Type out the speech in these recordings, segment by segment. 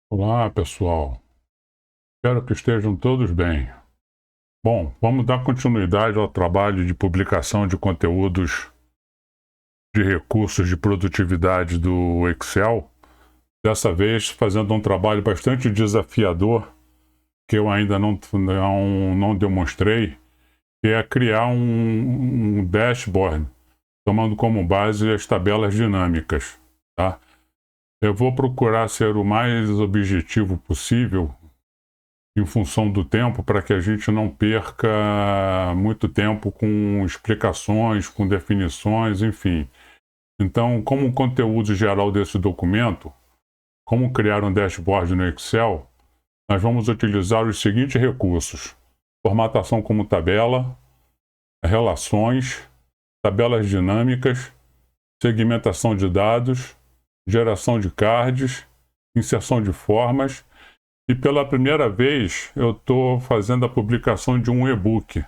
Olá, pessoal. Espero que estejam todos bem. Bom, vamos dar continuidade ao trabalho de publicação de conteúdos de recursos de produtividade do Excel. Dessa vez, fazendo um trabalho bastante desafiador, que eu ainda não demonstrei, que é criar um dashboard, tomando como base as tabelas dinâmicas. Tá? Eu vou procurar ser o mais objetivo possível em função do tempo, para que a gente não perca muito tempo com explicações, com definições, enfim. Então, como conteúdo geral desse documento, como criar um dashboard no Excel, nós vamos utilizar os seguintes recursos: formatação como tabela, relações, tabelas dinâmicas, segmentação de dados, geração de cards, inserção de formas. E pela primeira vez eu estou fazendo a publicação de um e-book,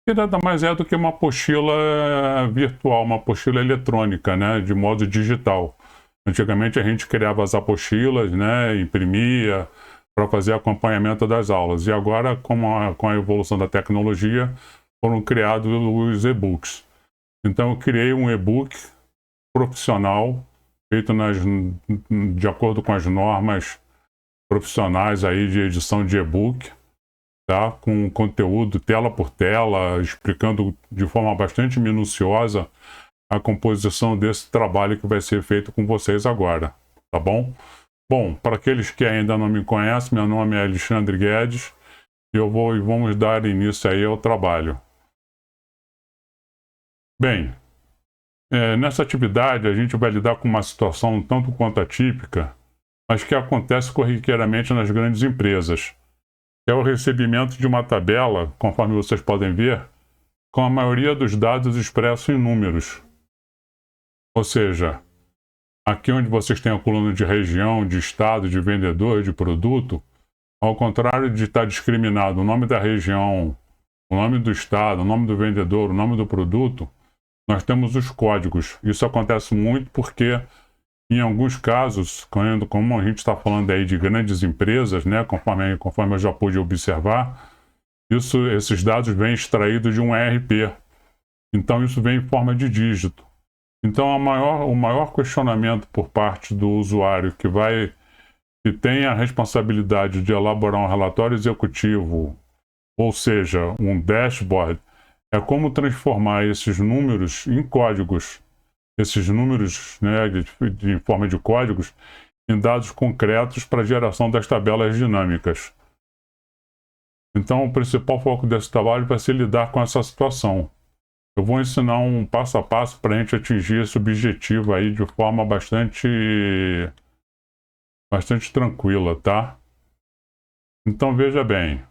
que nada mais é do que uma apostila virtual, uma apostila eletrônica, né, de modo digital. Antigamente a gente criava as apostilas, né, imprimia para fazer acompanhamento das aulas. E agora, com a evolução da tecnologia, foram criados os e-books. Então eu criei um e-book profissional, feito de acordo com as normas profissionais aí de edição de e-book, tá? Com conteúdo tela por tela, explicando de forma bastante minuciosa a composição desse trabalho que vai ser feito com vocês agora, tá bom? Bom, para aqueles que ainda não me conhecem, meu nome é Alexandre Guedes e vamos dar início aí ao trabalho. Bem, nessa atividade a gente vai lidar com uma situação tanto quanto atípica, mas que acontece corriqueiramente nas grandes empresas. É o recebimento de uma tabela, conforme vocês podem ver, com a maioria dos dados expressos em números. Ou seja, aqui onde vocês têm a coluna de região, de estado, de vendedor, de produto, ao contrário de estar discriminado o nome da região, o nome do estado, o nome do vendedor, o nome do produto, nós temos os códigos. Isso acontece muito porque, em alguns casos, como a gente está falando aí de grandes empresas, né, conforme eu já pude observar, esses dados vêm extraídos de um ERP. Então, isso vem em forma de dígito. Então, o maior questionamento por parte do usuário que tem a responsabilidade de elaborar um relatório executivo, ou seja, um dashboard, é como transformar esses números em códigos, esses números, né, em forma de códigos, em dados concretos para a geração das tabelas dinâmicas. Então, o principal foco desse trabalho vai ser lidar com essa situação. Eu vou ensinar um passo a passo para a gente atingir esse objetivo aí de forma bastante tranquila, tá? Então, veja bem,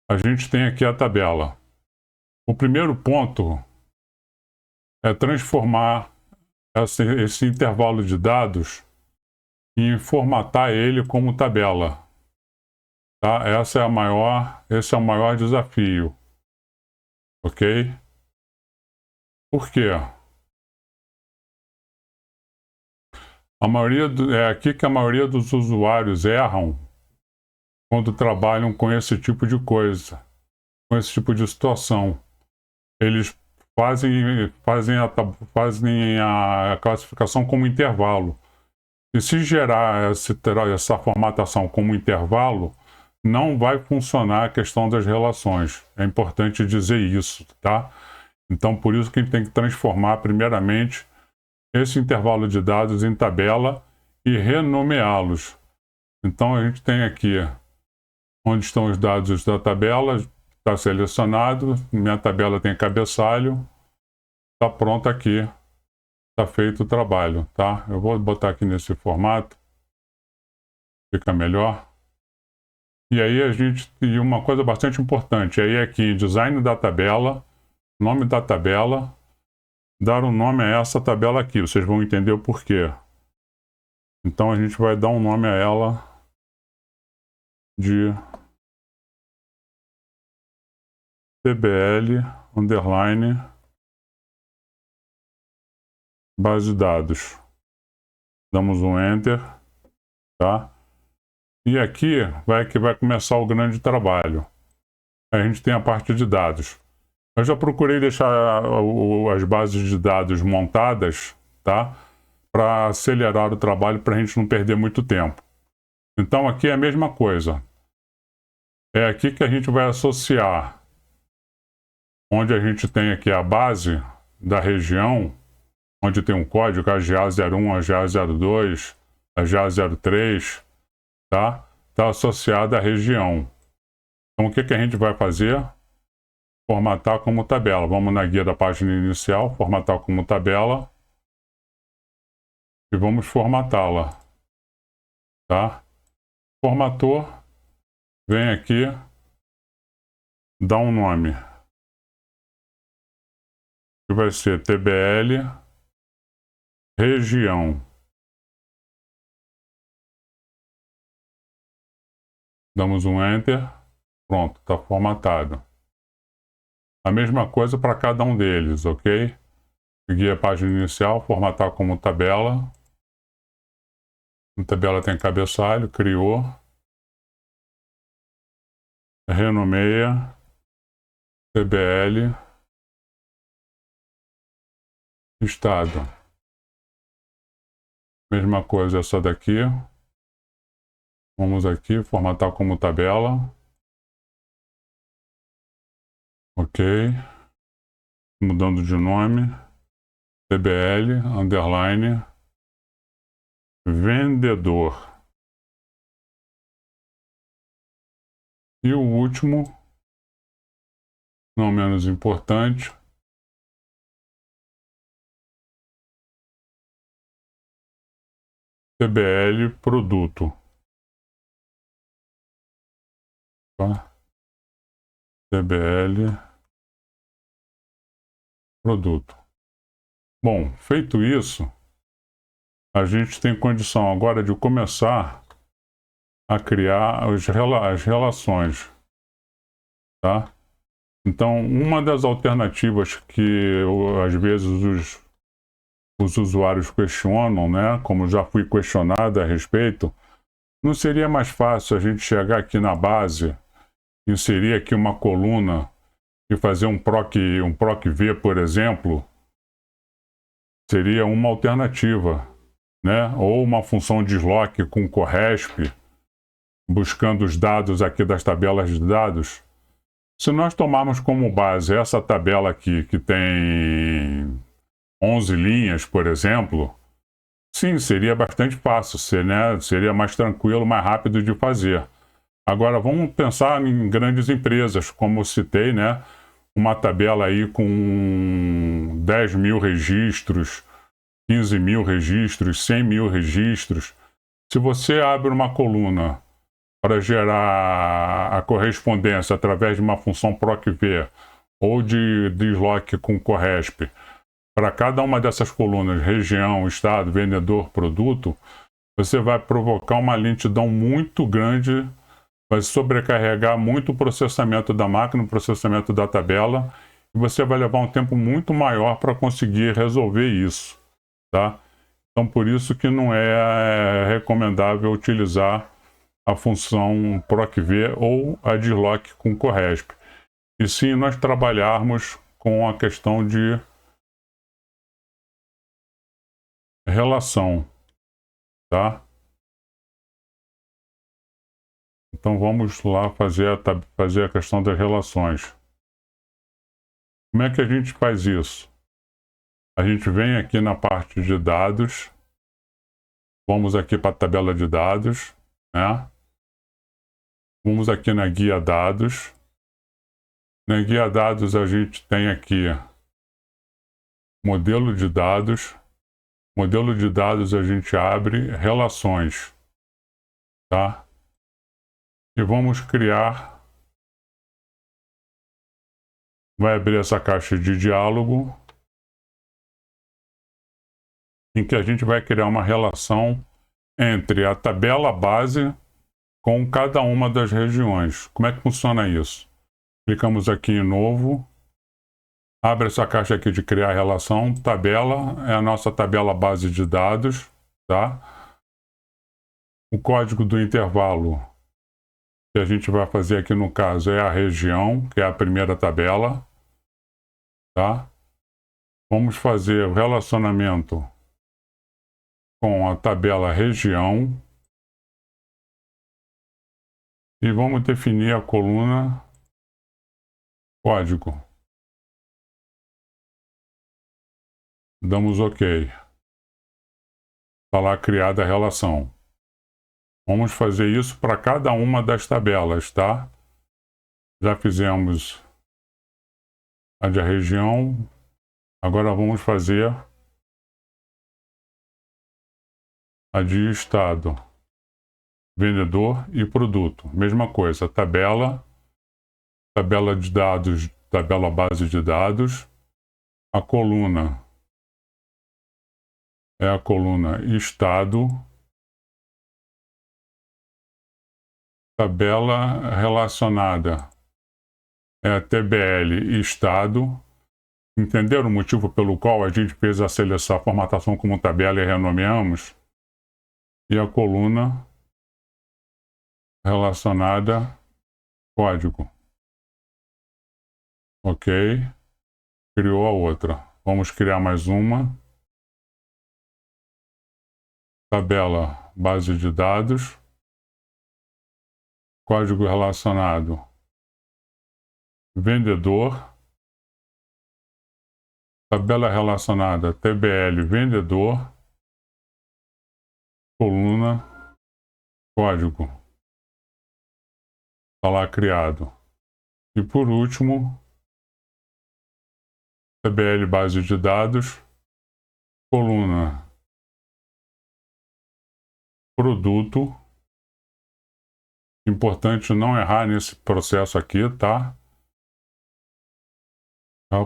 a gente tem aqui a tabela. O primeiro ponto é transformar esse intervalo de dados e formatar ele como tabela, tá? Esse é o maior desafio, ok? Por quê? É aqui que a maioria dos usuários erram quando trabalham com esse tipo de coisa, com esse tipo de situação. Eles fazem a classificação como intervalo. E se gerar essa formatação como intervalo, não vai funcionar a questão das relações. É importante dizer isso, tá? Então, por isso que a gente tem que transformar, primeiramente, esse intervalo de dados em tabela e renomeá-los. Então, a gente tem aqui onde estão os dados da tabela, está selecionado, minha tabela tem cabeçalho, está pronto aqui, está feito o trabalho, tá? Eu vou botar aqui nesse formato, fica melhor. E uma coisa bastante importante, aí aqui em design da tabela, nome da tabela, dar um nome a essa tabela aqui, vocês vão entender o porquê. Então a gente vai dar um nome a ela de TBL underline base de dados. Damos um Enter, tá? E aqui vai começar o grande trabalho. A gente tem a parte de dados. Eu já procurei deixar as bases de dados montadas, tá? Para acelerar o trabalho, para a gente não perder muito tempo. Então aqui é a mesma coisa. É aqui que a gente vai associar, onde a gente tem aqui a base da região, onde tem um código, a GA01, a GA02, a GA03, tá? Está associada à região. Então o que a gente vai fazer? Formatar como tabela. Vamos na guia da página inicial, formatar como tabela e vamos formatá-la, tá? Formatou, vem aqui, dá um nome, que vai ser TBL região. Damos um Enter, pronto, está formatado. A mesma coisa para cada um deles, ok? Guia a página inicial, formatar como tabela. A tabela tem cabeçalho, criou. Renomeia. TBL. Estado. Mesma coisa essa daqui. Vamos aqui, formatar como tabela. Ok. Mudando de nome. TBL, underline. Vendedor. E o último, não menos importante, TBL produto. Tá? TBL produto. Bom, feito isso, a gente tem condição agora de começar a criar as relações, tá? Então, uma das alternativas que às vezes os usuários questionam, né? Como já fui questionado a respeito, não seria mais fácil a gente chegar aqui na base, inserir aqui uma coluna e fazer um PROC-V, por exemplo? Seria uma alternativa, né? Ou uma função de lock com CORRESP, buscando os dados aqui das tabelas de dados. Se nós tomarmos como base essa tabela aqui, que tem 11 linhas, por exemplo, sim, seria bastante fácil, né? Seria mais tranquilo, mais rápido de fazer. Agora, vamos pensar em grandes empresas, como eu citei, né? Uma tabela aí com 10 mil registros, 15 mil registros, 100 mil registros. Se você abre uma coluna para gerar a correspondência através de uma função PROC-V ou de deslock com CORRESP, para cada uma dessas colunas, região, estado, vendedor, produto, você vai provocar uma lentidão muito grande, vai sobrecarregar muito o processamento da máquina, o processamento da tabela, e você vai levar um tempo muito maior para conseguir resolver isso, tá? Então, por isso que não é recomendável utilizar a função PROC-V ou a deslock com CORRESP. E sim, nós trabalharmos com a questão de relação, tá? Então vamos lá fazer a questão das relações. Como é que a gente faz isso? A gente vem aqui na parte de dados, vamos aqui para a tabela de dados, né? Vamos aqui na guia dados. Na guia dados a gente tem aqui modelo de dados. Modelo de dados a gente abre relações, tá? E vamos criar, vai abrir essa caixa de diálogo, em que a gente vai criar uma relação entre a tabela base com cada uma das regiões. Como é que funciona isso? Clicamos aqui em novo, abre essa caixa aqui de criar relação, tabela, é a nossa tabela base de dados, tá? O código do intervalo que a gente vai fazer aqui no caso é a região, que é a primeira tabela, tá? Vamos fazer o relacionamento com a tabela região e vamos definir a coluna código. Damos OK. Está lá criada a relação. Vamos fazer isso para cada uma das tabelas, tá? Já fizemos a de região, agora vamos fazer a de estado, vendedor e produto. Mesma coisa, tabela de dados, tabela base de dados, a coluna é a coluna estado, tabela relacionada é a TBL estado. Entenderam o motivo pelo qual a gente fez a seleção, a formatação como tabela e renomeamos? E a coluna relacionada código. OK. Criou a outra. Vamos criar mais uma. Tabela base de dados. Código relacionado vendedor. Tabela relacionada TBL vendedor. Coluna código. Está lá criado. E por último, TBL base de dados, coluna produto. Importante não errar nesse processo aqui, tá?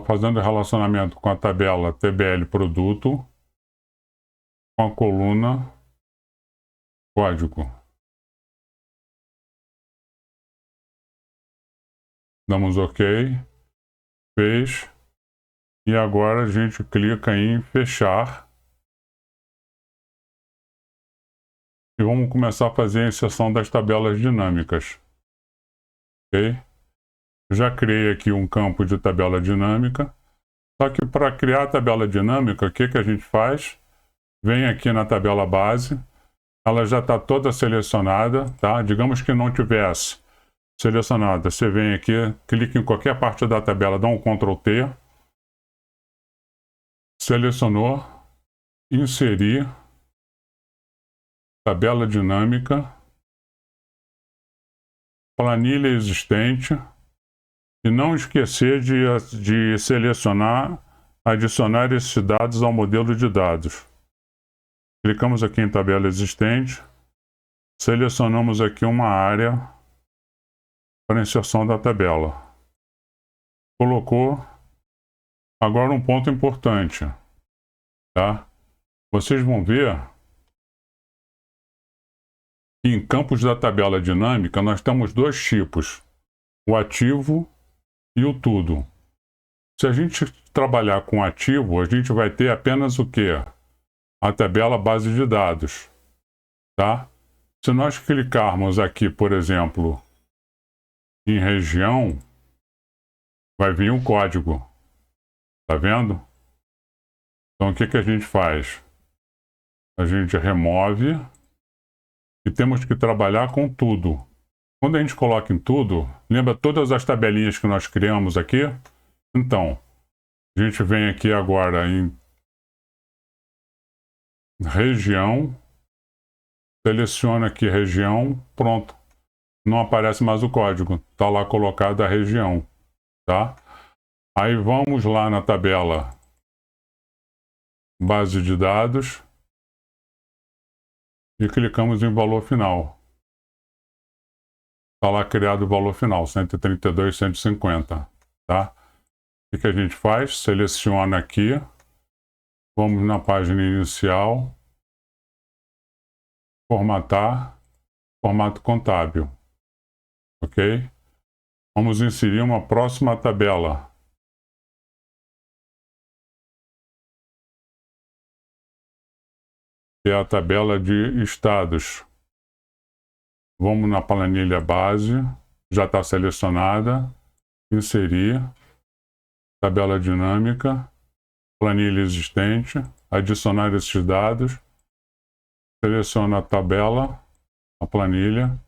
Fazendo relacionamento com a tabela TBL produto, com a coluna código. Damos OK, fez, e agora a gente clica em fechar e vamos começar a fazer a inserção das tabelas dinâmicas. OK? Já criei aqui um campo de tabela dinâmica, só que para criar a tabela dinâmica, o que a gente faz? Vem aqui na tabela base, ela já está toda selecionada, tá? Digamos que não tivesse selecionada, você vem aqui, clica em qualquer parte da tabela, dá um Ctrl+T, selecionou, inserir, tabela dinâmica, planilha existente, e não esquecer de selecionar, adicionar esses dados ao modelo de dados. Clicamos aqui em tabela existente, selecionamos aqui uma área para inserção da tabela. Colocou. Agora um ponto importante, tá? Vocês vão ver que em campos da tabela dinâmica nós temos dois tipos, o ativo e o tudo. Se a gente trabalhar com ativo, a gente vai ter apenas o quê? A tabela base de dados, tá? Se nós clicarmos aqui, por exemplo, em região, vai vir um código. Tá vendo? Então o que a gente faz? A gente remove e temos que trabalhar com tudo. Quando a gente coloca em tudo, lembra todas as tabelinhas que nós criamos aqui? Então, a gente vem aqui agora em região, seleciona aqui região, pronto. Não aparece mais o código, está lá colocada a região, tá? Aí vamos lá na tabela base de dados e clicamos em valor final. Está lá criado o valor final, 132,150, tá? O que a gente faz? Seleciona aqui, vamos na página inicial, formatar, formato contábil, ok? Vamos inserir uma próxima tabela. que é a tabela de estados. Vamos na planilha base, já está selecionada, inserir, tabela dinâmica, planilha existente, adicionar esses dados, seleciona a tabela, a planilha,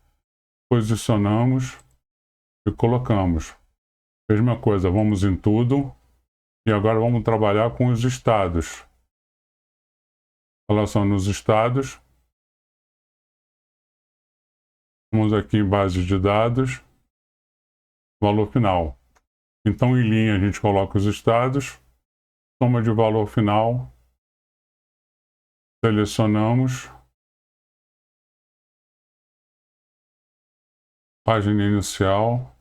posicionamos e colocamos. Mesma coisa, vamos em tudo e agora vamos trabalhar com os estados. Relação nos estados, vamos aqui em base de dados, valor final. Então, em linha, a gente coloca os estados, soma de valor final, selecionamos, página inicial,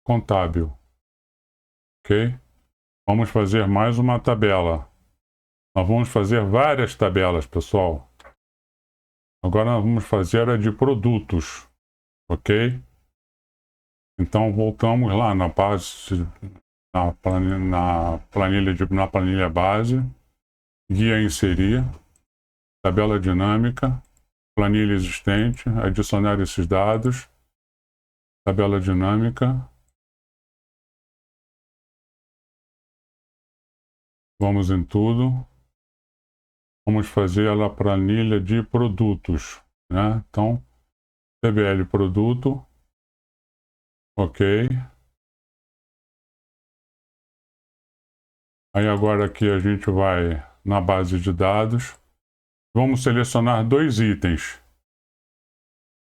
contábil. Ok? Vamos fazer mais uma tabela. Nós vamos fazer várias tabelas, pessoal. Agora nós vamos fazer a de produtos. Ok? Então, voltamos lá na base, na planilha base, guia inserir, tabela dinâmica, planilha existente, adicionar esses dados, tabela dinâmica. Vamos em tudo. Vamos fazer a planilha de produtos, né? Então, TBL produto, ok. Aí agora aqui a gente vai na base de dados. Vamos selecionar dois itens.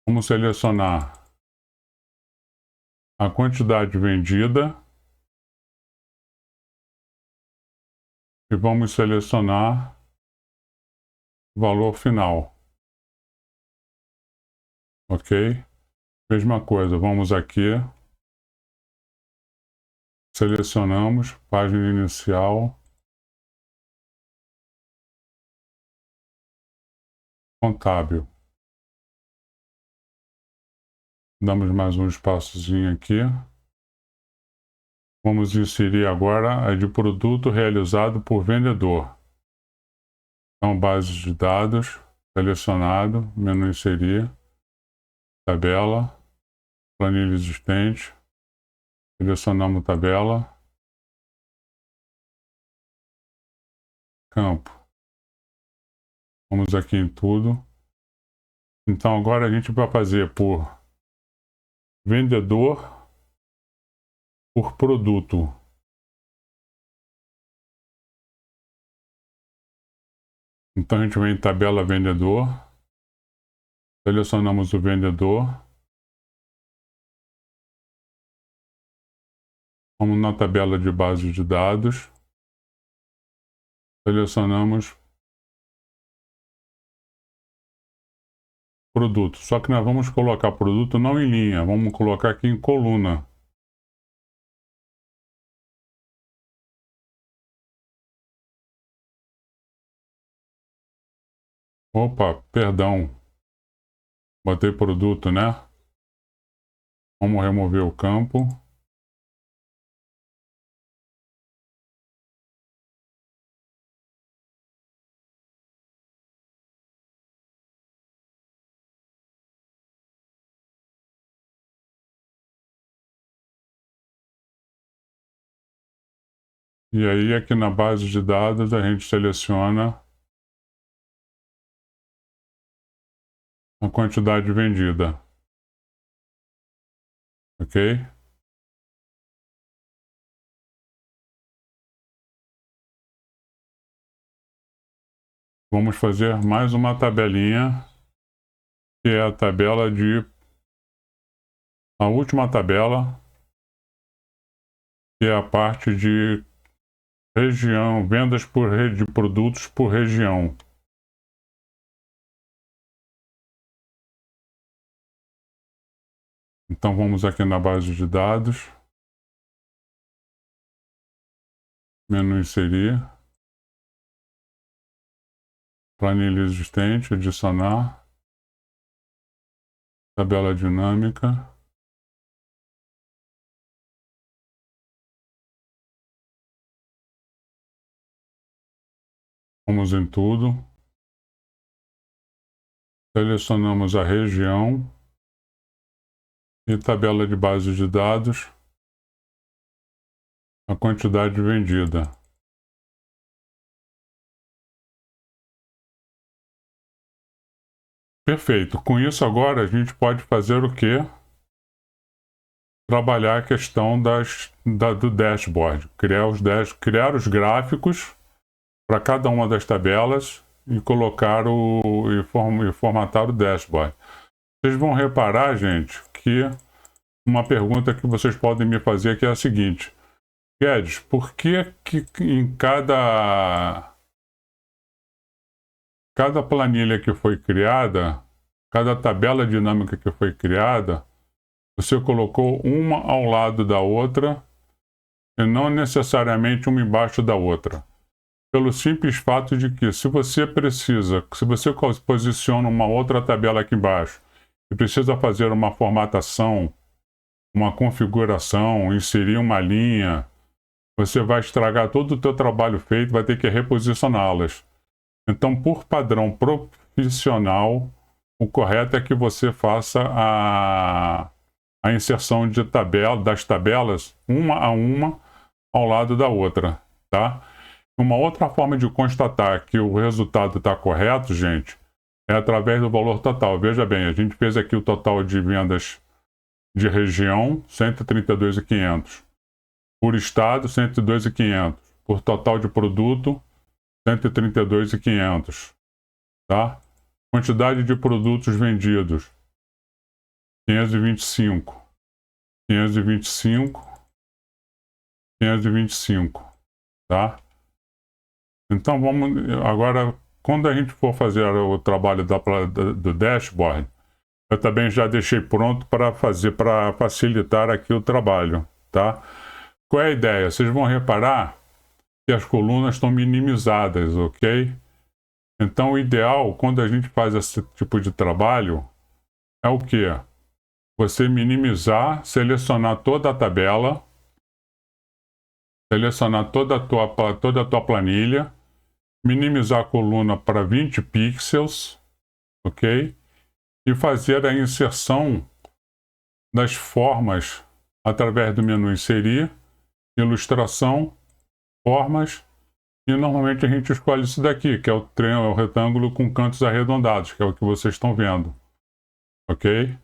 Vamos selecionar a quantidade vendida e vamos selecionar o valor final. Ok? Mesma coisa, vamos aqui, selecionamos, página inicial, contábil. Damos mais um espaçozinho aqui. Vamos inserir agora a de produto realizado por vendedor. Então, base de dados, selecionado, menu inserir, tabela, planilha existente, selecionamos tabela, campo. Vamos aqui em tudo. Então, agora a gente vai fazer por vendedor, por produto. Então, a gente vem em tabela vendedor, selecionamos o vendedor, vamos na tabela de base de dados, selecionamos produto. Só que nós vamos colocar produto não em linha, vamos colocar aqui em coluna. Opa, perdão. Botei produto, né? Vamos remover o campo. E aí aqui na base de dados a gente seleciona a quantidade vendida. Ok? Vamos fazer mais uma tabelinha, que é a tabela de... A última tabela, que é a parte de região, vendas por de produtos por região. Então vamos aqui na base de dados, menu inserir, planilha existente, adicionar, tabela dinâmica. Vamos em tudo. Selecionamos a região e tabela de bases de dados, a quantidade vendida. Perfeito. Com isso agora a gente pode fazer o quê? Trabalhar a questão do dashboard. Criar os gráficos para cada uma das tabelas e colocar e formatar o dashboard. Vocês vão reparar, gente, que uma pergunta que vocês podem me fazer que é a seguinte: Guedes, por que em cada planilha que foi criada, cada tabela dinâmica que foi criada, você colocou uma ao lado da outra e não necessariamente uma embaixo da outra? Pelo simples fato de que se você posiciona uma outra tabela aqui embaixo e precisa fazer uma formatação, uma configuração, inserir uma linha, você vai estragar todo o teu trabalho feito, vai ter que reposicioná-las. Então, por padrão profissional, o correto é que você faça a inserção das tabelas, uma a uma, ao lado da outra, tá? Uma outra forma de constatar que o resultado está correto, gente, é através do valor total. Veja bem, a gente fez aqui o total de vendas de região, 132.500. Por estado, 102.500. Por total de produto, 132.500. Tá? Quantidade de produtos vendidos, 525. 525. 525. Tá? Então vamos agora, quando a gente for fazer o trabalho do dashboard, eu também já deixei pronto para facilitar aqui o trabalho, tá? Qual é a ideia? Vocês vão reparar que as colunas estão minimizadas, ok? Então o ideal, quando a gente faz esse tipo de trabalho, é o quê? Você minimizar, selecionar toda a tabela, selecionar toda a tua planilha, minimizar a coluna para 20 pixels, ok? E fazer a inserção das formas através do menu Inserir, Ilustração, Formas, e normalmente a gente escolhe isso daqui, que é o retângulo com cantos arredondados, que é o que vocês estão vendo, ok?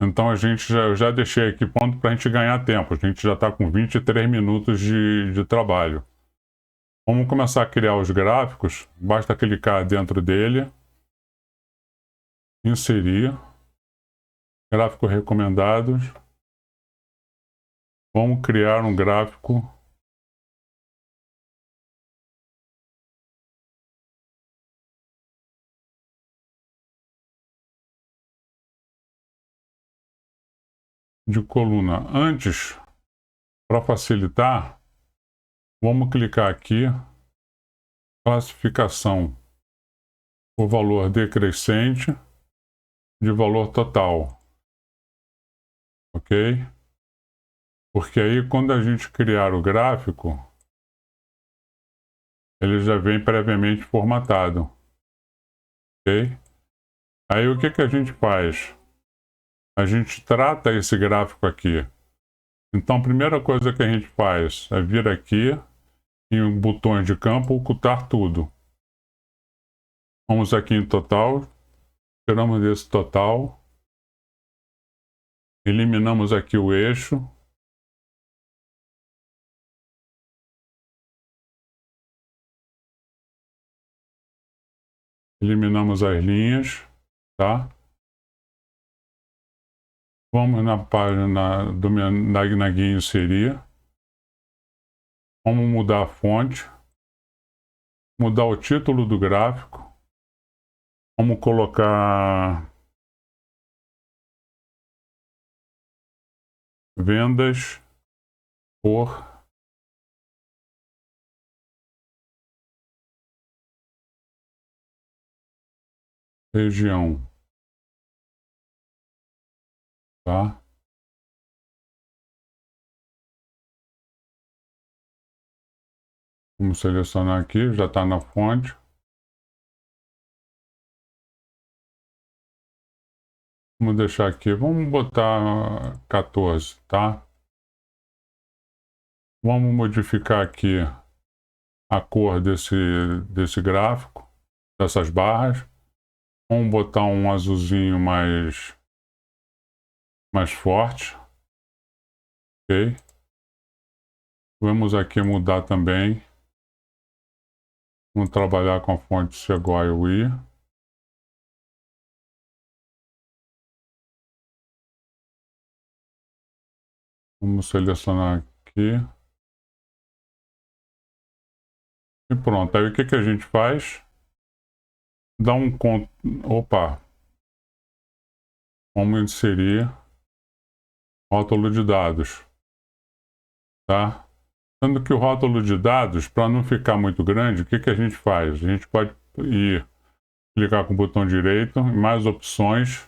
Então eu já deixei aqui pronto para a gente ganhar tempo, a gente já está com 23 minutos de trabalho. Vamos começar a criar os gráficos, basta clicar dentro dele, inserir, gráficos recomendados, vamos criar um gráfico de coluna. Antes, para facilitar, vamos clicar aqui, classificação por valor decrescente de valor total, ok? Porque aí quando a gente criar o gráfico, ele já vem previamente formatado, ok? Aí o que a gente faz? A gente trata esse gráfico aqui. Então a primeira coisa que a gente faz é vir aqui em botões de campo, ocultar tudo. Vamos aqui em total, tiramos esse total, eliminamos aqui o eixo, eliminamos as linhas, tá? Vamos na página na guia inserir, vamos mudar a fonte, mudar o título do gráfico, vamos colocar vendas por região, tá? Vamos selecionar aqui, já está na fonte. Vamos deixar aqui, vamos botar 14, tá? Vamos modificar aqui a cor desse gráfico, dessas barras. Vamos botar um azulzinho mais forte. Ok? Vamos aqui mudar também. Vamos trabalhar com a fonte Sequoia UI. Vamos selecionar aqui. E pronto. Aí o que a gente faz? Dá um... Opa! Vamos inserir rótulo de dados. Tá? Sendo que o rótulo de dados, para não ficar muito grande, o que a gente faz? A gente pode clicar com o botão direito, em mais opções,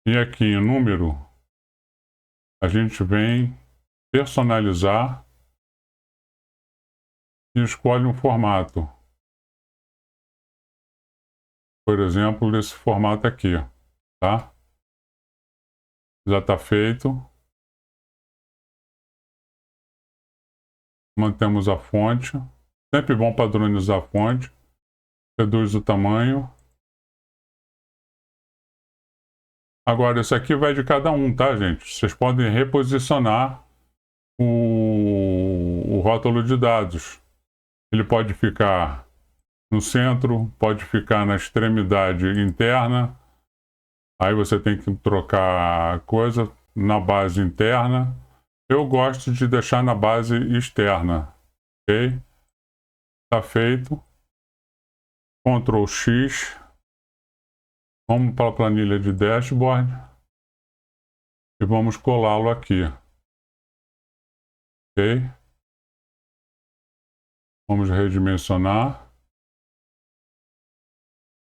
e aqui em número, a gente vem personalizar e escolhe um formato. Por exemplo, desse formato aqui, tá? Já está feito. Mantemos a fonte. Sempre bom padronizar a fonte. Reduz o tamanho. Agora, isso aqui vai de cada um, tá, gente? Vocês podem reposicionar o rótulo de dados. Ele pode ficar no centro, pode ficar na extremidade interna. Aí você tem que trocar a coisa na base interna. Eu gosto de deixar na base externa. Ok? Tá feito. Ctrl X. Vamos para a planilha de dashboard. E vamos colá-lo aqui. Ok? Vamos redimensionar.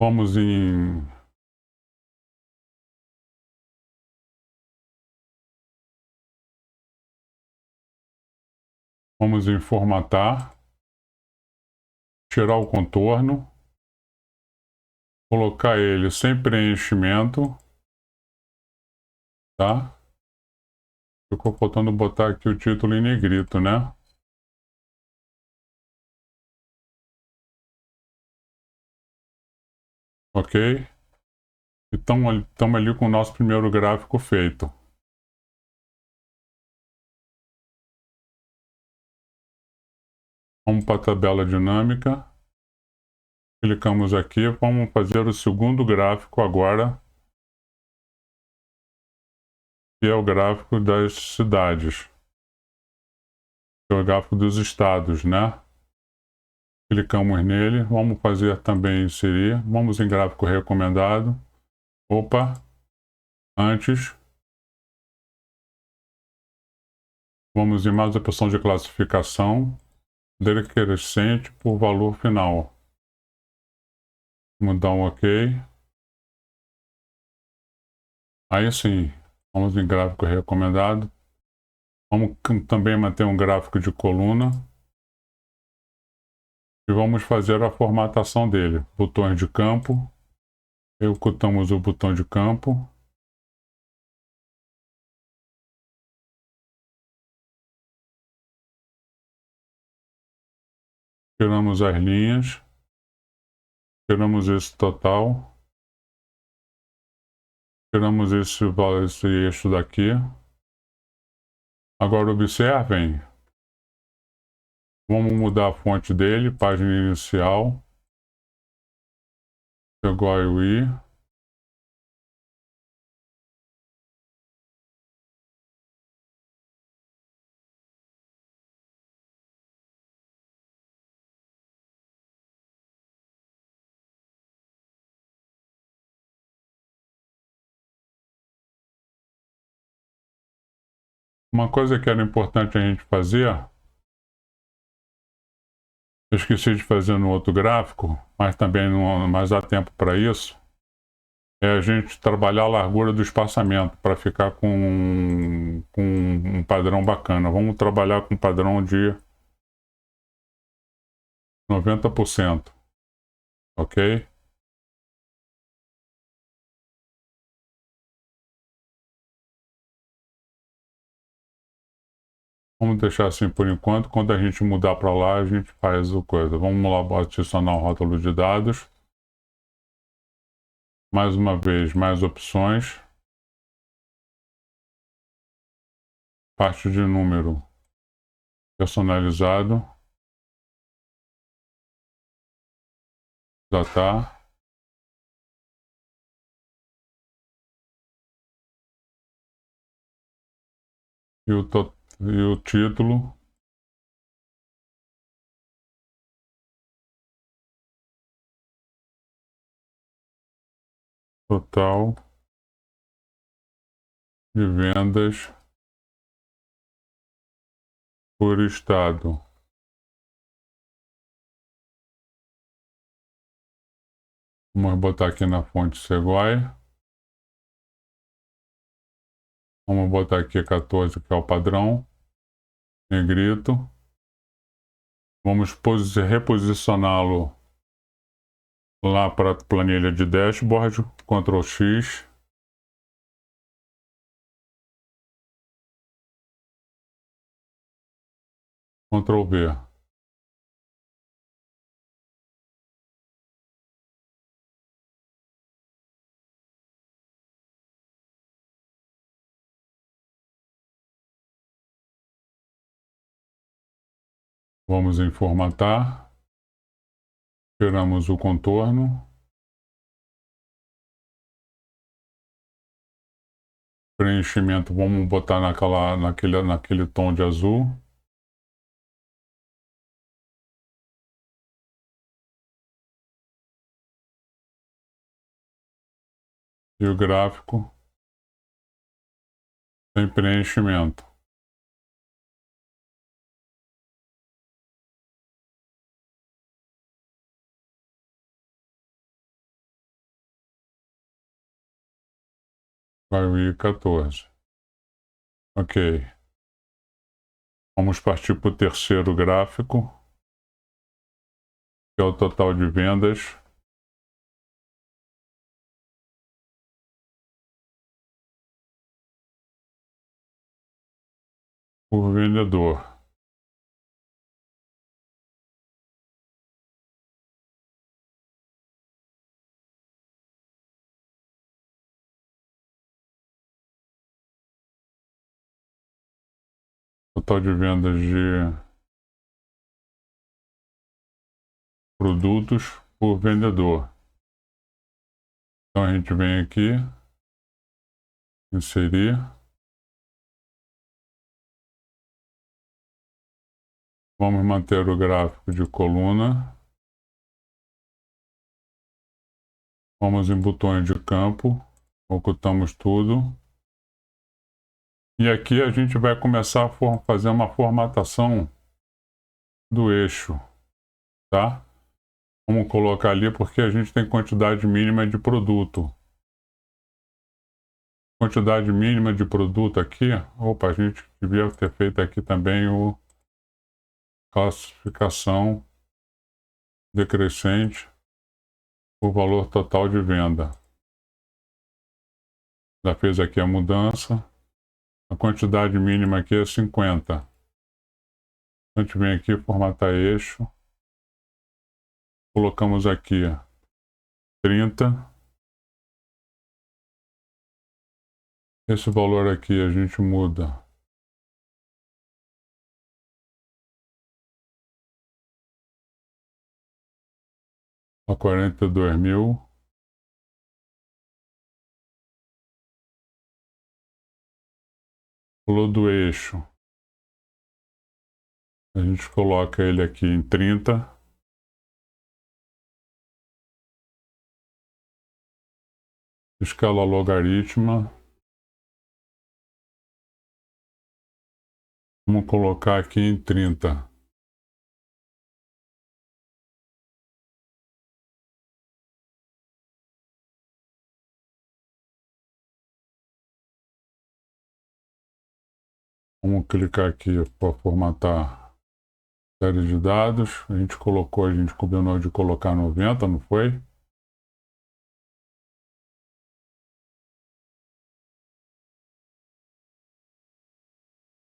Vamos em... Vamos em formatar. Tirar o contorno. Colocar ele sem preenchimento. Tá? Ficou faltando botar aqui o título em negrito, né? Ok? Então, estamos ali com o nosso primeiro gráfico feito. Vamos para a tabela dinâmica. Clicamos aqui. Vamos fazer o segundo gráfico agora, que é o gráfico das cidades. Que é o gráfico dos estados, né? Clicamos nele. Vamos fazer também inserir. Vamos em gráfico recomendado. Opa! Antes. Vamos em mais opção de classificação. Decrescente por valor final. Vamos dar um OK. Aí sim, vamos em gráfico recomendado. Vamos também manter um gráfico de coluna. E vamos fazer a formatação dele. Botões de campo. Executamos o botão de campo. Tiramos as linhas. Tiramos esse total. Tiramos esse eixo daqui. Agora observem. Vamos mudar a fonte dele. Página inicial. Sequoia UI. Uma coisa que era importante a gente fazer, eu esqueci de fazer no outro gráfico, mas também não, mas dá tempo para isso, é a gente trabalhar a largura do espaçamento para ficar com um padrão bacana. Vamos trabalhar com um padrão de 90%. Ok? Vamos deixar assim por enquanto. Quando a gente mudar para lá, a gente faz o coisa. Vamos lá adicionar o rótulo de dados. Mais uma vez, mais opções. Parte de número personalizado. Já está. E o título. Total de vendas por estado. Vamos botar aqui na fonte Sequoia. Vamos botar aqui 14, que é o padrão. Negrito. Vamos reposicioná-lo lá para a planilha de dashboard. Ctrl X. Ctrl V. Vamos em formatar. Tiramos o contorno. Preenchimento, vamos botar naquele tom de azul. E o gráfico sem preenchimento. Vai vir 14. Ok. Vamos partir para o terceiro gráfico, que é o total de vendas. Por vendedor. Total de vendas de produtos por vendedor. Então a gente vem aqui, inserir. Vamos manter o gráfico de coluna. Vamos em botões de campo. Ocultamos tudo. E aqui a gente vai começar a fazer uma formatação do eixo, tá? Vamos colocar ali porque a gente tem quantidade mínima de produto. Quantidade mínima de produto aqui. Opa, a gente devia ter feito aqui também o classificação decrescente, o valor total de venda. Já fez aqui a mudança. A quantidade mínima aqui é 50. A gente vem aqui, formatar eixo. Colocamos aqui 30. Esse valor aqui a gente muda a 42.000. Valor do eixo. A gente coloca ele aqui em 30. Escala logaritma. Vamos colocar aqui em 30. Vamos clicar aqui para formatar Série de dados. A gente combinou de colocar 90, não foi?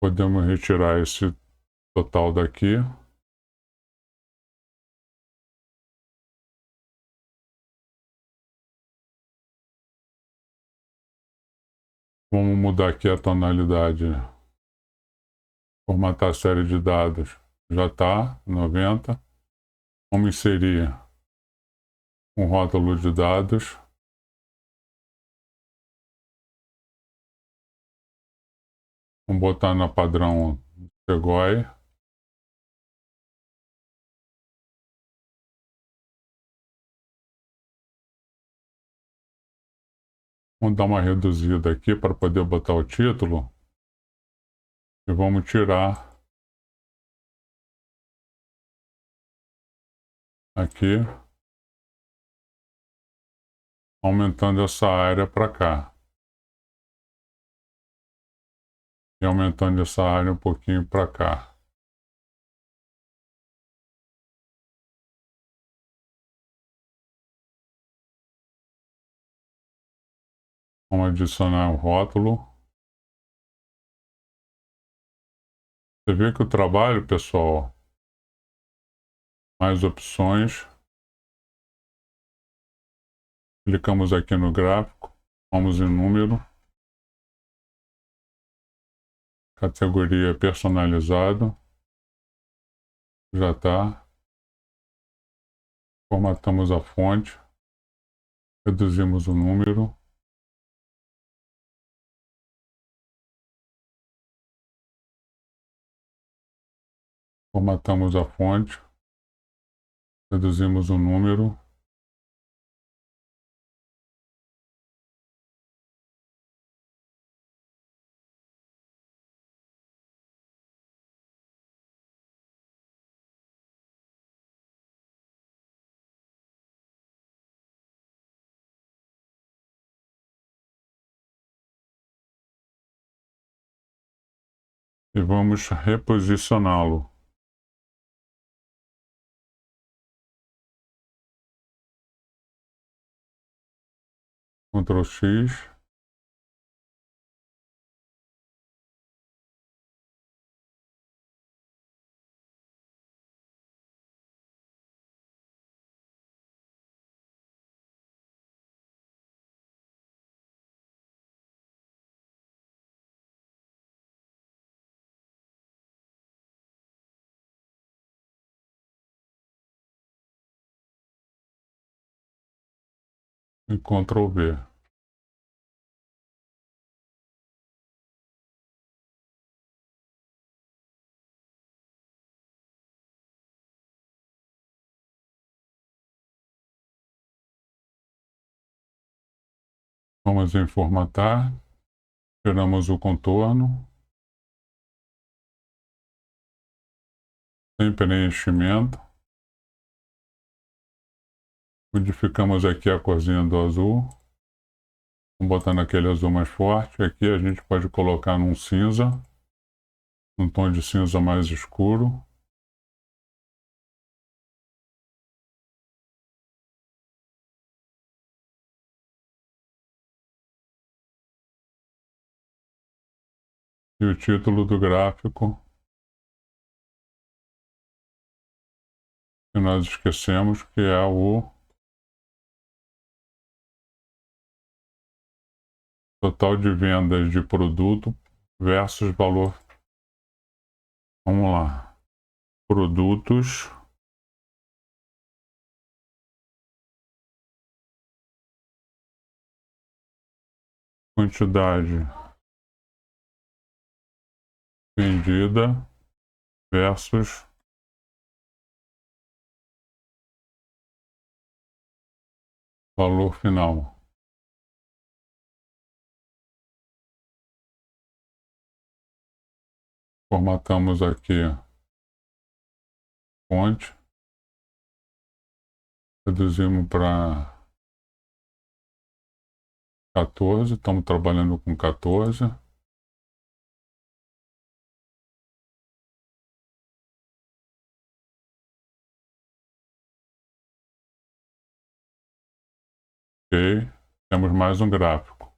Podemos retirar esse total daqui. Vamos mudar aqui a tonalidade. Formatar a série de dados. Já está, 90. Vamos inserir um rótulo de dados. Vamos botar na padrão Segoy. Vamos dar uma reduzida aqui para poder botar o título. E vamos tirar aqui, aumentando essa área para cá. E aumentando essa área um pouquinho para cá. Vamos adicionar um rótulo. Você vê que o trabalho, pessoal, mais opções. Clicamos aqui no gráfico, vamos em número. Categoria personalizado. Já está. Formatamos a fonte. Reduzimos o número. Formatamos a fonte. Reduzimos o número. E vamos reposicioná-lo. Ctrl X. E Ctrl V. Vamos em formatar. Tiramos o contorno. Sem preenchimento. Modificamos aqui a corzinha do azul. Vamos botar naquele azul mais forte. Aqui a gente pode colocar num cinza. Um tom de cinza mais escuro. E o título do gráfico, que nós esquecemos, que é o total de vendas de produto versus valor. Vamos lá. Produtos. Quantidade vendida versus valor final. Formatamos aqui fonte. Reduzimos para 14. Estamos trabalhando com 14. Ok, temos mais um gráfico.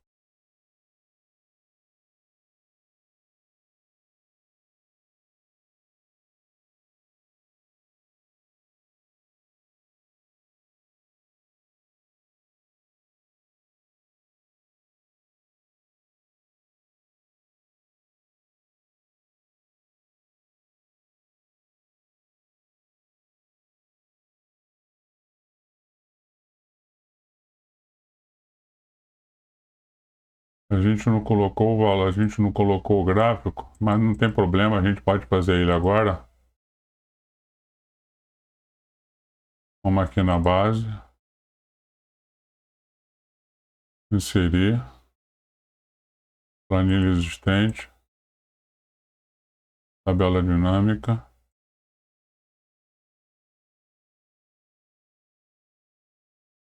A gente não colocou o valor, a gente não colocou o gráfico, mas não tem problema, a gente pode fazer ele agora. Vamos aqui na base, inserir, planilha existente, tabela dinâmica.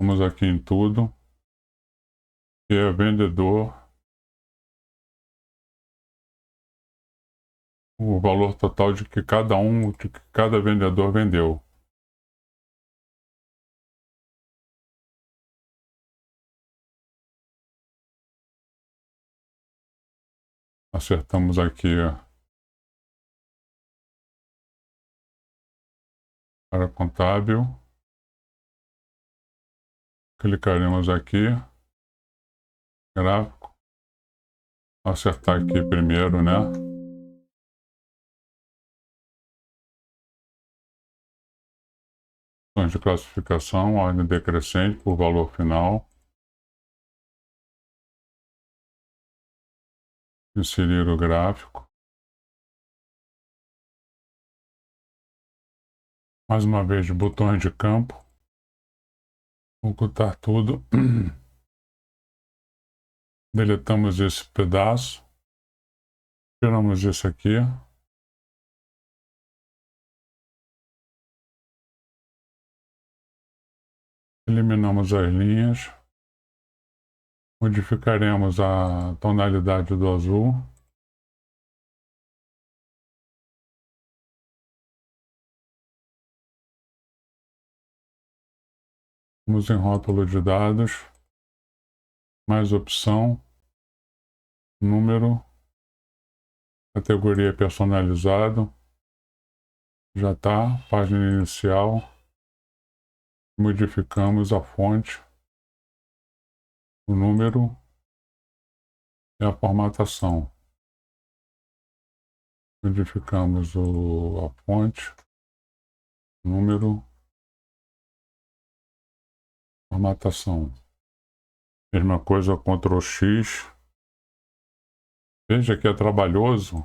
Vamos aqui em tudo, que é vendedor, o valor total de que cada vendedor vendeu. Acertamos aqui para contábil. Clicaremos aqui, gráfico. Acertar aqui primeiro, né? Opções de classificação, ordem decrescente por valor final. Inserir o gráfico. Mais uma vez, botões de campo. Ocultar tudo. Deletamos esse pedaço. Tiramos esse aqui. Eliminamos as linhas. Modificaremos a tonalidade do azul. Vamos em rótulo de dados. Mais opção. Número. Categoria personalizado. Já está. Página inicial. Modificamos a fonte, o número e a formatação. Modificamos a fonte, número, formatação. Mesma coisa, Ctrl X. Veja que é trabalhoso,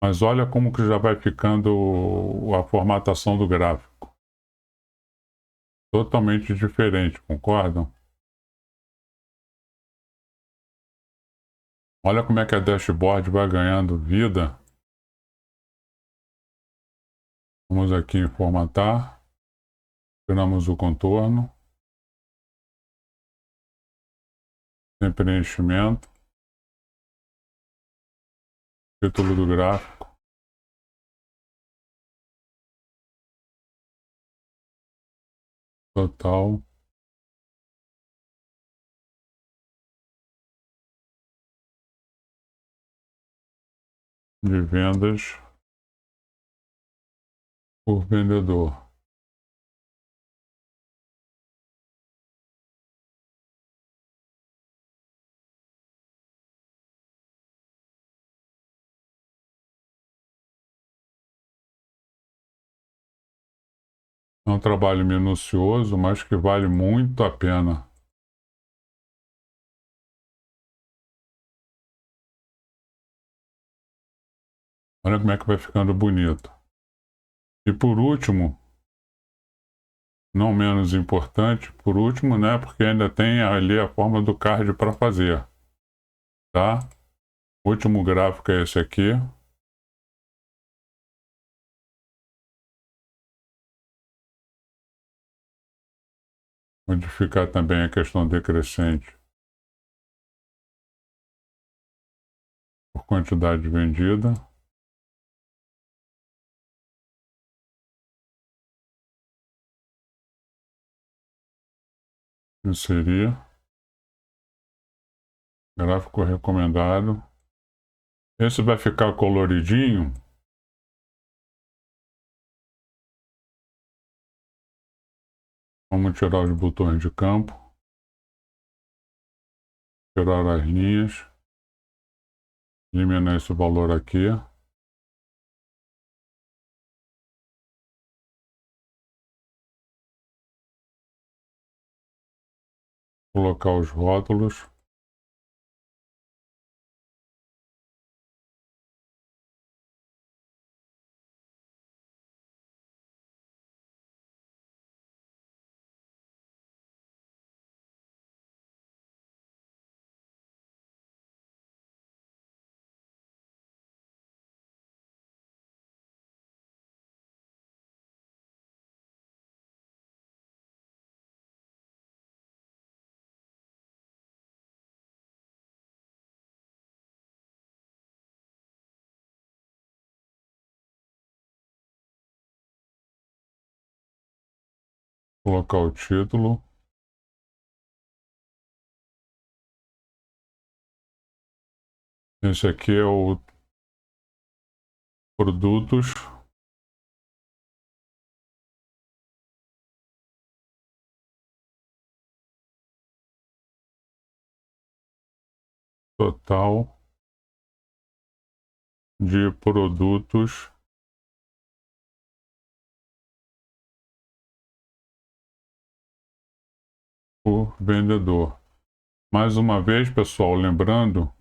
mas olha como que já vai ficando a formatação do gráfico. Totalmente diferente, concordam? Olha como é que a dashboard vai ganhando vida. Vamos aqui em formatar. Tiramos o contorno. Sem preenchimento. Título do gráfico. Total. De vendas por vendedor. É um trabalho minucioso, mas que vale muito a pena. Olha como é que vai ficando bonito. E por último, não menos importante, por último, né, porque ainda tem ali a forma do card para fazer, tá? O último gráfico é esse aqui. Modificar também a questão decrescente por quantidade vendida. Inserir. Gráfico recomendado. Esse vai ficar coloridinho. Vamos tirar os botões de campo. Tirar as linhas. Eliminar esse valor aqui. Colocar os rótulos. Colocar o título. Esse aqui é o produtos. Total de produtos por vendedor. Mais uma vez, pessoal, lembrando,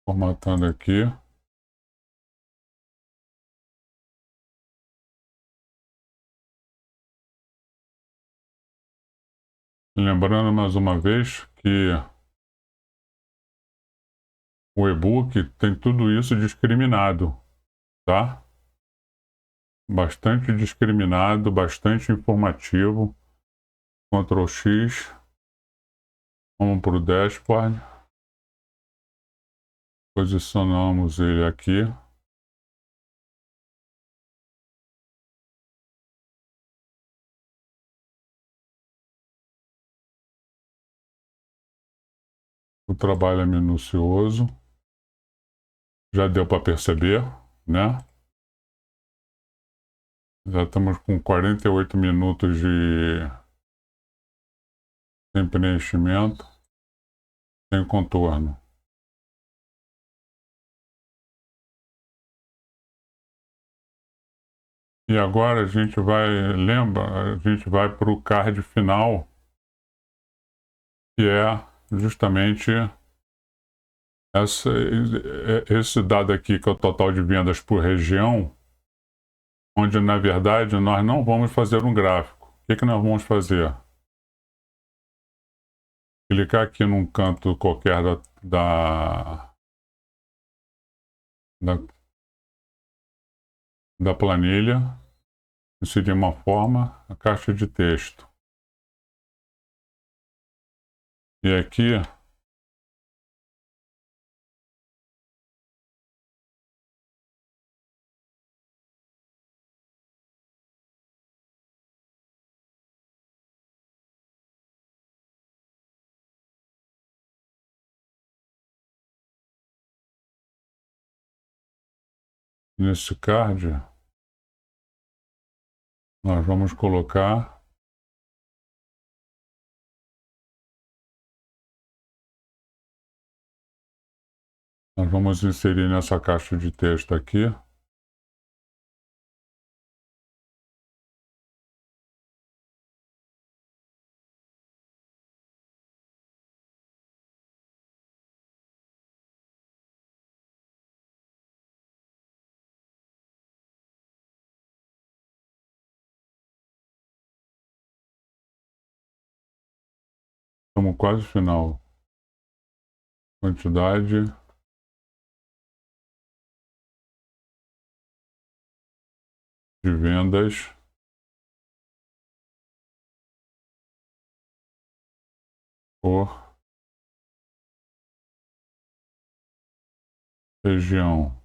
formatando aqui, lembrando mais uma vez que o e-book tem tudo isso discriminado, tá? Bastante discriminado, bastante informativo. Ctrl X, vamos para o dashboard, posicionamos ele aqui. O trabalho é minucioso, já deu para perceber, né? Já estamos com 48 minutos sem preenchimento, sem contorno. E agora a gente vai para o card final, que é justamente esse dado aqui, que é o total de vendas por região, onde na verdade nós não vamos fazer um gráfico. O que nós vamos fazer? Clicar aqui num canto qualquer da planilha, inserir uma forma, a caixa de texto. E aqui nesse card, nós vamos colocar nós vamos inserir nessa caixa de texto aqui estamos quase final. Quantidade de vendas por região.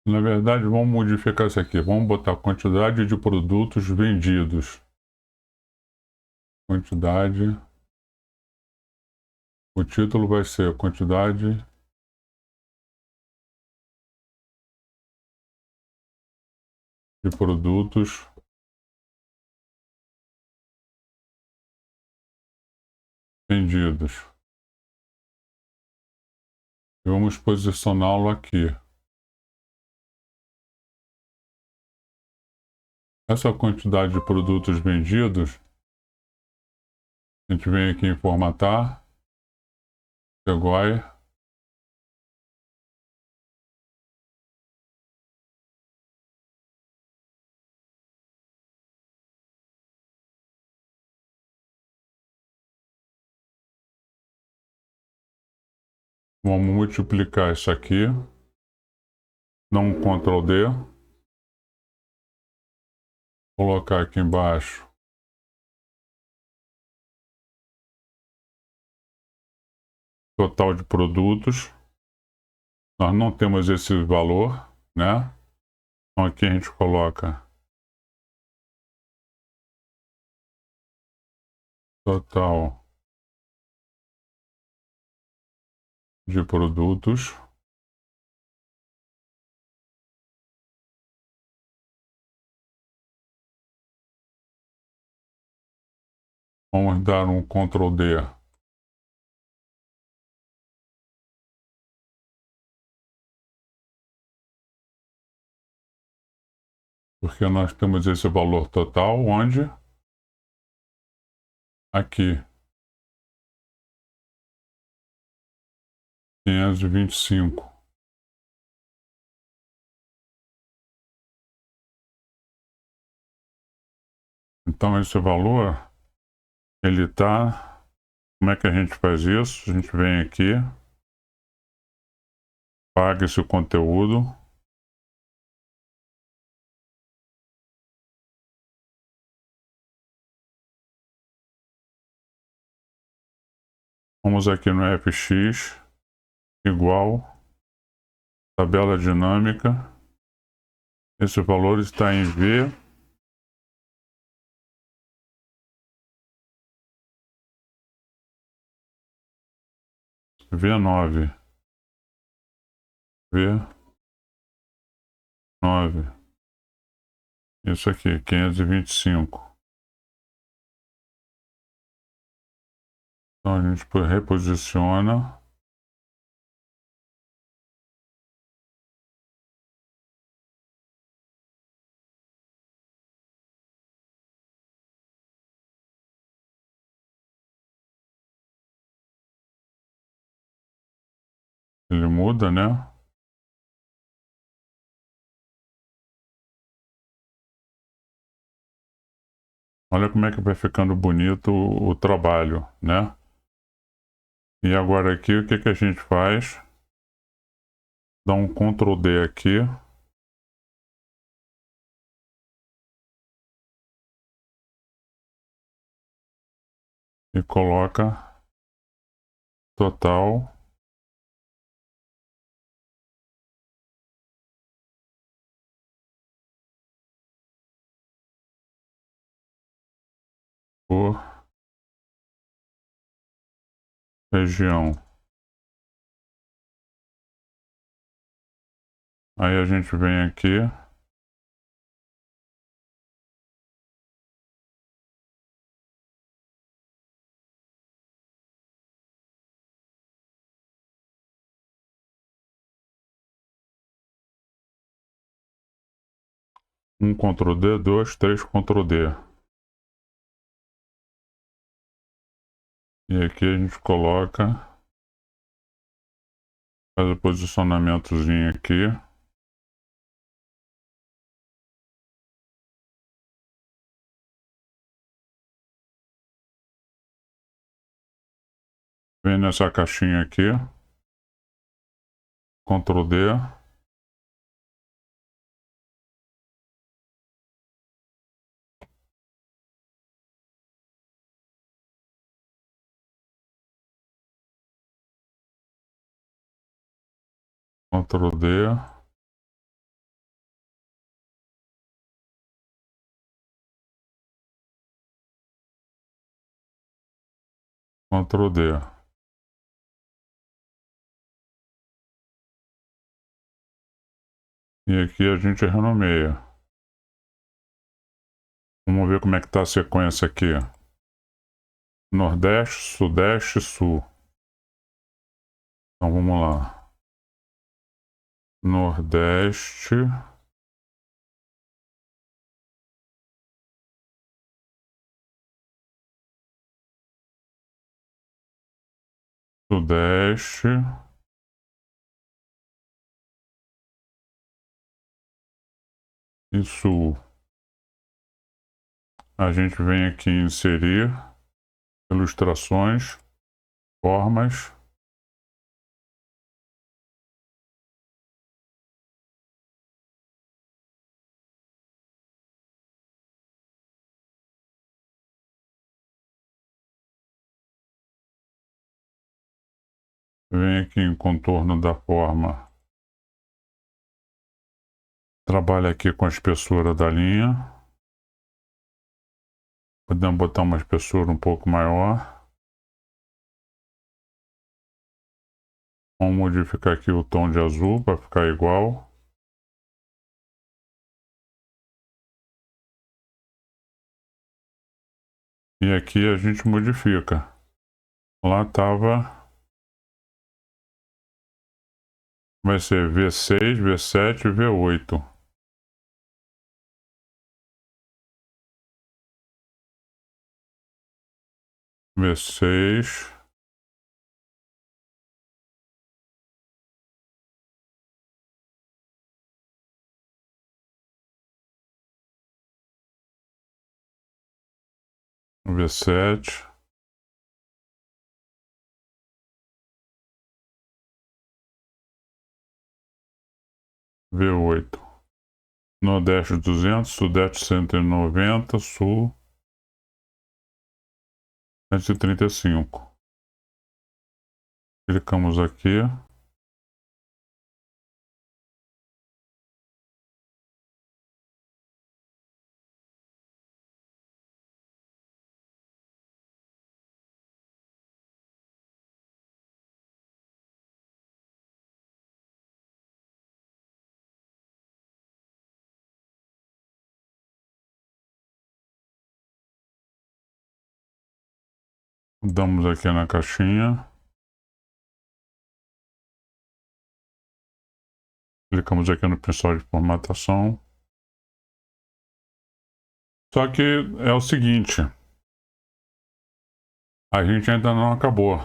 Na verdade, vamos modificar isso aqui. Vamos botar a quantidade de produtos vendidos. Quantidade. O título vai ser quantidade de produtos vendidos. E vamos posicioná-lo aqui. Essa quantidade de produtos vendidos, a gente vem aqui em formatar, Sequoia. Vamos multiplicar isso aqui, dá um Ctrl D, colocar aqui embaixo total de produtos. Nós não temos esse valor, né? Então aqui a gente coloca total de produtos. Vamos dar um Ctrl D. Porque nós temos esse valor total, onde? Aqui, 525. Então esse valor, ele está... Como é que a gente faz isso? A gente vem aqui, paga esse conteúdo. Vamos aqui no FX, igual, tabela dinâmica. Esse valor está em V9. V9. Isso aqui, 525. Então a gente reposiciona. Ele muda, né? Olha como é que vai ficando bonito o trabalho, né? E agora aqui, o que que a gente faz? Dá um Ctrl D aqui. E coloca total por região. Aí a gente vem aqui, um Ctrl D, dois, três Ctrl D. E aqui a gente coloca, faz o posicionamentozinho aqui. Vem nessa caixinha aqui, Ctrl D, Ctrl D, Ctrl D. E aqui a gente renomeia. Vamos ver como é que está a sequência aqui. Nordeste, Sudeste, Sul. Então vamos lá. Nordeste. Sudeste. E Sul. A gente vem aqui em inserir ilustrações, formas. Vem aqui em contorno da forma. Trabalha aqui com a espessura da linha. Podemos botar uma espessura um pouco maior. Vamos modificar aqui o tom de azul para ficar igual. E aqui a gente modifica. Lá estava. Vai ser V6, V7 e V8. V6. V7. V8. Nordeste 200, Sudeste 190, Sul 135. Clicamos aqui. Damos aqui na caixinha. Clicamos aqui no pincel de formatação. Só que é o seguinte. A gente ainda não acabou.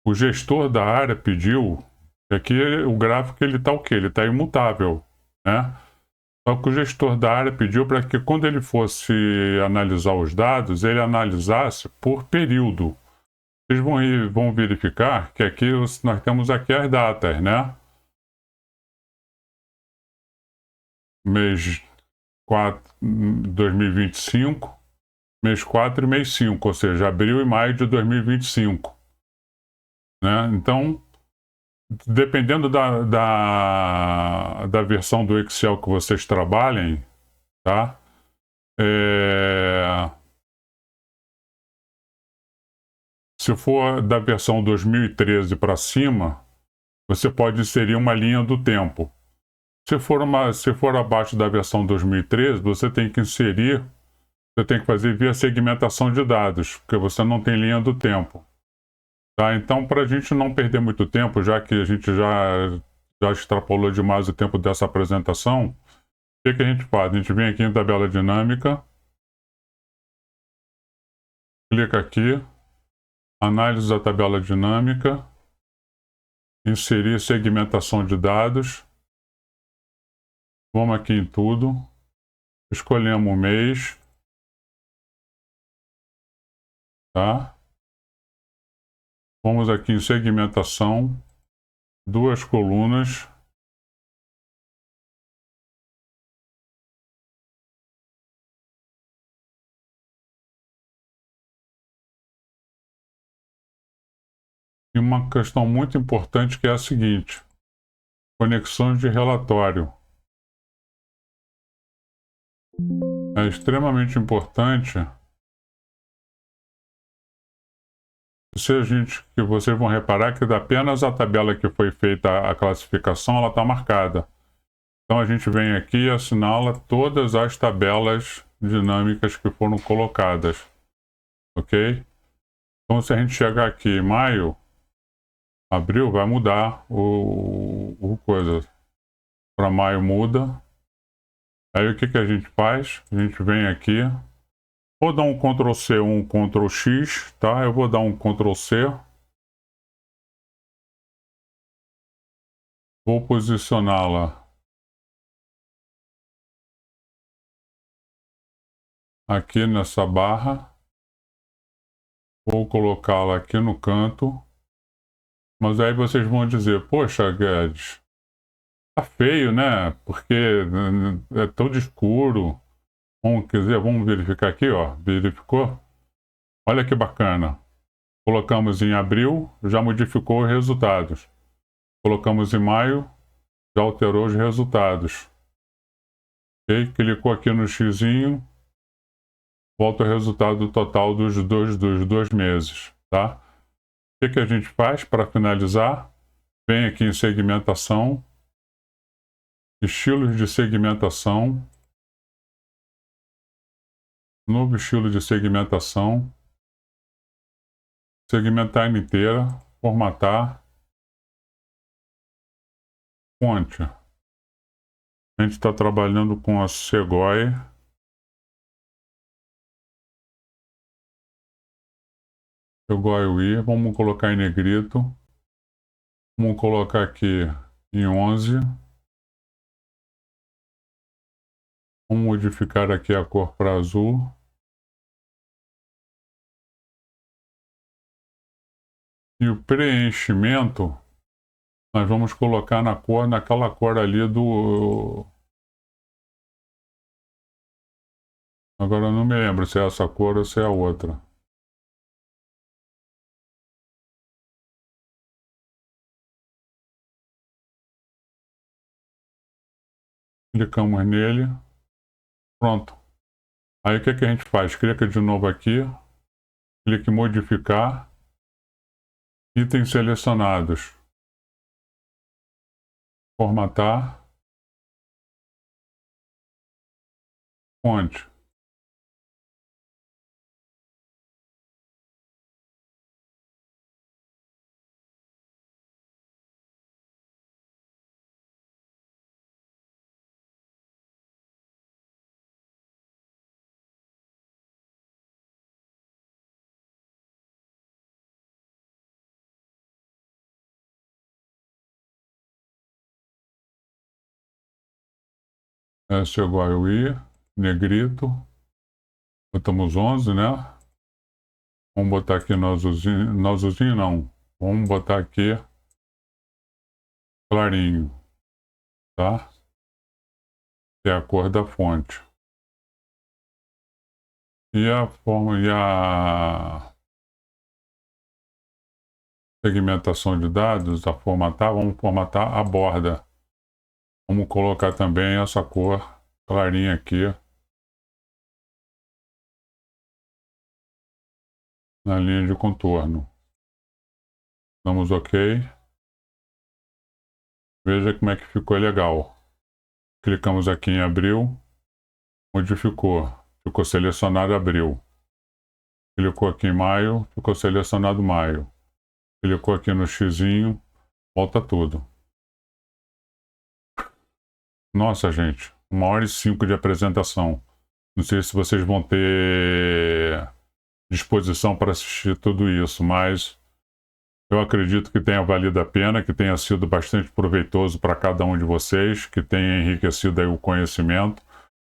O gestor da área pediu. Aqui o gráfico ele está o quê? Ele está imutável, né? Só que o gestor da área pediu para que quando ele fosse analisar os dados, ele analisasse por período. Vocês vão verificar que aqui nós temos aqui as datas, né? Mês 4, 2025, mês 4 e mês 5, ou seja, abril e maio de 2025. Né? Então, dependendo da versão do Excel que vocês trabalhem, tá? Se for da versão 2013 para cima, você pode inserir uma linha do tempo. Se for abaixo da versão 2013, você tem que inserir, você tem que fazer via segmentação de dados, porque você não tem linha do tempo. Tá? Então, para a gente não perder muito tempo, já que a gente já extrapolou demais o tempo dessa apresentação, o que a gente faz? A gente vem aqui em tabela dinâmica, clica aqui, análise da tabela dinâmica, inserir segmentação de dados, vamos aqui em tudo, escolhemos o mês, tá? Vamos aqui em segmentação, duas colunas, e uma questão muito importante que é a seguinte: conexões de relatório. É extremamente importante que vocês vão reparar que apenas a tabela que foi feita a classificação, ela está marcada. Então a gente vem aqui e assinala todas as tabelas dinâmicas que foram colocadas, ok? Então se a gente chegar aqui em maio, abril, vai mudar o coisa. Para maio muda. Aí o que a gente faz? A gente vem aqui, vou dar um Ctrl C, um Ctrl X, tá? Eu vou dar um Ctrl C. Vou posicioná-la aqui nessa barra. Vou colocá-la aqui no canto. Mas aí vocês vão dizer, poxa, Guedes, tá feio, né? Porque é todo escuro. Vamos verificar aqui, ó. Verificou? Olha que bacana. Colocamos em abril, já modificou os resultados. Colocamos em maio, já alterou os resultados. Ok? Clicou aqui no xizinho, volta o resultado total dos dois meses, tá? O que a gente faz para finalizar? Vem aqui em segmentação, estilos de segmentação, novo estilo de segmentação, segmentar inteira, formatar, fonte. A gente está trabalhando com a Segoy. Segoy UI, vamos colocar em negrito. Vamos colocar aqui em 11. Vamos modificar aqui a cor para azul. E o preenchimento, nós vamos colocar naquela cor ali do... Agora eu não me lembro se é essa cor ou se é a outra. Clicamos nele. Pronto. Aí o que a gente faz? Clica de novo aqui. Clique em modificar. Itens selecionados. Formatar. Fonte. Chegou a UI. Negrito. Botamos 11, né? Vamos botar aqui no azulzinho não. Vamos botar aqui clarinho, tá? Que é a cor da fonte. E a segmentação de dados, a formatar, vamos formatar a borda. Vamos colocar também essa cor clarinha aqui na linha de contorno. Damos OK. Veja como é que ficou legal. Clicamos aqui em abril, modificou, ficou selecionado abril. Clicou aqui em maio, ficou selecionado maio. Clicou aqui no xizinho, volta tudo. Nossa, gente, 1h05 de apresentação. Não sei se vocês vão ter disposição para assistir tudo isso, mas eu acredito que tenha valido a pena, que tenha sido bastante proveitoso para cada um de vocês, que tenha enriquecido aí o conhecimento.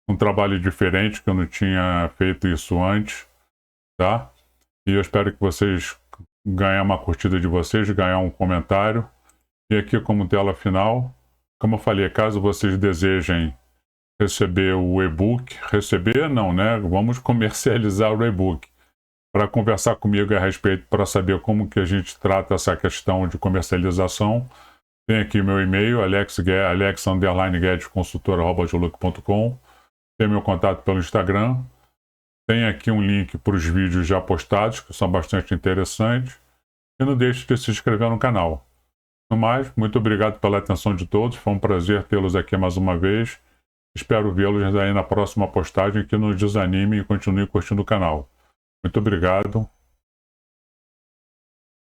Um trabalho diferente, que eu não tinha feito isso antes, tá? E eu espero que vocês ganhem uma curtida de vocês, ganhar um comentário. E aqui como tela final, como eu falei, caso vocês desejem receber o e-book, receber não, né? Vamos comercializar o e-book. Para conversar comigo a respeito, para saber como que a gente trata essa questão de comercialização, tem aqui meu e-mail, alex_guedes_consultor@joluc.com. Tem meu contato pelo Instagram. Tem aqui um link para os vídeos já postados, que são bastante interessantes. e não deixe de se inscrever no canal. No mais, muito obrigado pela atenção de todos, foi um prazer tê-los aqui mais uma vez. Espero vê-los aí na próxima postagem, que não desanime e continue curtindo o canal. Muito obrigado